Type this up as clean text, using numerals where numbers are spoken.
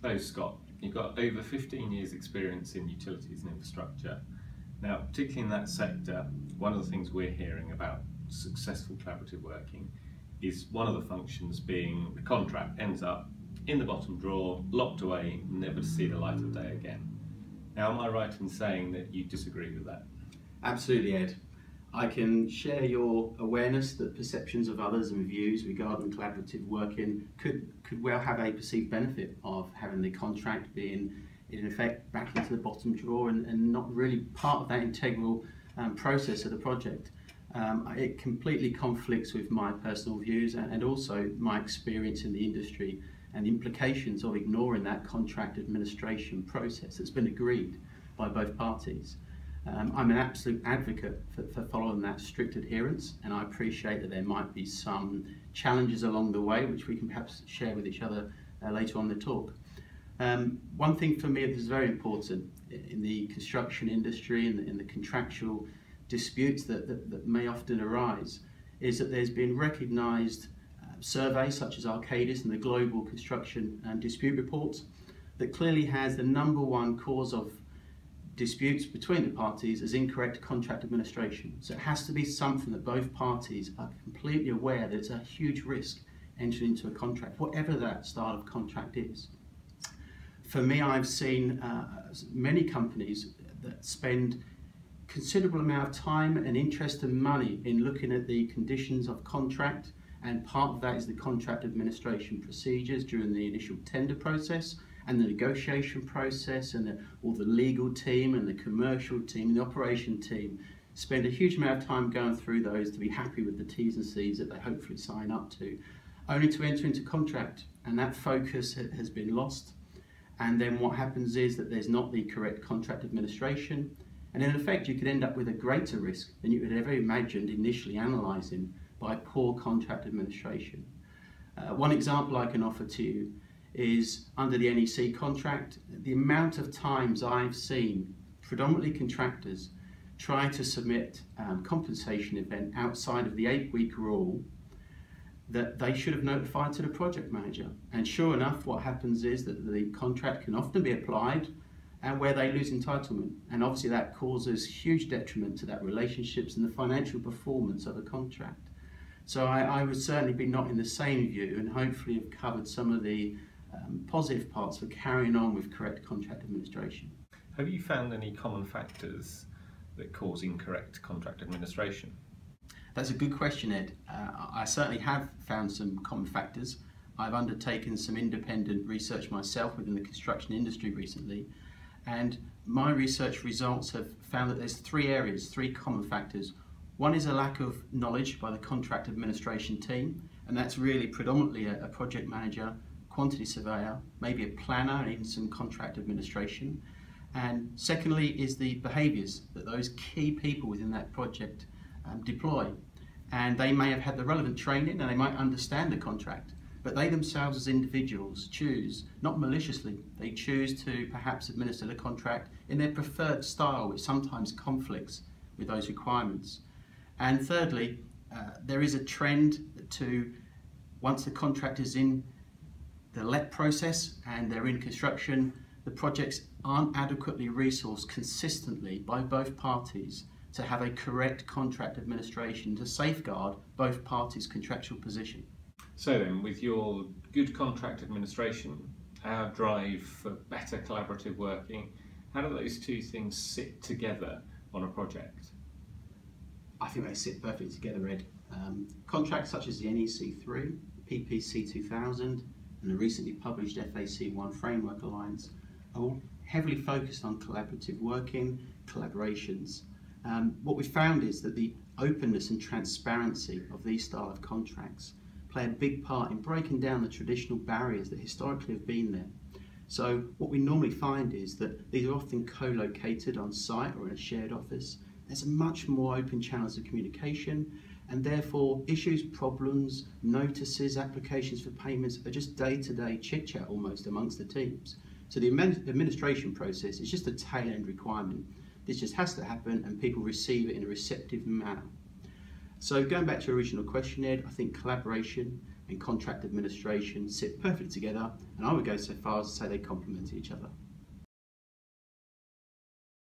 So Scott, you've got over 15 years experience in utilities and infrastructure. Now, particularly in that sector, one of the things we're hearing about successful collaborative working is one of the functions being the contract ends up in the bottom drawer, locked away, never to see the light of day again. Now, am I right in saying that you disagree with that? Absolutely, Ed. I can share your awareness that perceptions of others and views regarding collaborative working could well have a perceived benefit of having the contract being, in effect, back into the bottom drawer and not really part of that integral process of the project. It completely conflicts with my personal views and also my experience in the industry and the implications of ignoring that contract administration process that's been agreed by both parties. I'm an absolute advocate for following that strict adherence, and I appreciate that there might be some challenges along the way which we can perhaps share with each other later on in the talk. One thing for me that is very important in the construction industry and in the contractual disputes that may often arise is that there's been recognised surveys such as Arcadis and the Global Construction Dispute Reports that clearly has the #1 cause of disputes between the parties as incorrect contract administration. So it has to be something that both parties are completely aware that it's a huge risk entering into a contract, whatever that style of contract is. For me, I've seen many companies that spend considerable amount of time and interest and money in looking at the conditions of contract, and part of that is the contract administration procedures during the initial tender process and the negotiation process, and all the legal team and the commercial team and the operation team spend a huge amount of time going through those to be happy with the T's and C's that they hopefully sign up to, only to enter into contract, and that focus has been lost. And then what happens is that there's not the correct contract administration, and in effect you could end up with a greater risk than you would have ever imagined initially analysing by poor contract administration. One example I can offer to you is under the NEC contract, the amount of times I've seen predominantly contractors try to submit compensation event outside of the 8-week rule that they should have notified to the project manager. And sure enough, what happens is that the contract can often be applied and where they lose entitlement. And obviously that causes huge detriment to that relationships and the financial performance of a contract. So I would certainly be not in the same view, and hopefully have covered some of the positive parts for carrying on with correct contract administration. Have you found any common factors that cause incorrect contract administration? That's a good question, Ed. I certainly have found some common factors. I've undertaken some independent research myself within the construction industry recently, and my research results have found that there's three common factors. One is a lack of knowledge by the contract administration team, and that's really predominantly a project manager, quantity surveyor, maybe a planner, and even some contract administration. And secondly is the behaviours that those key people within that project deploy. And they may have had the relevant training and they might understand the contract, but they themselves as individuals choose, not maliciously, they choose to perhaps administer the contract in their preferred style, which sometimes conflicts with those requirements. And thirdly, there is a trend to, once the contract is in the let process and they're in construction, the projects aren't adequately resourced consistently by both parties to have a correct contract administration to safeguard both parties' contractual position. So then, with your good contract administration, our drive for better collaborative working, how do those two things sit together on a project? I think they sit perfectly together, Ed. Contracts such as the NEC3, PPC 2000, and the recently published FAC1 Framework Alliance are all heavily focused on collaborative working, collaborations. What we found is that the openness and transparency of these style of contracts play a big part in breaking down the traditional barriers that historically have been there. So what we normally find is that these are often co-located on site or in a shared office. There's a much more open channels of communication, and therefore issues, problems, notices, applications for payments are just day-to-day chit-chat almost amongst the teams. So the administration process is just a tail-end requirement. This just has to happen and people receive it in a receptive manner. So going back to your original question, Ed, I think collaboration and contract administration sit perfectly together, and I would go so far as to say they complement each other.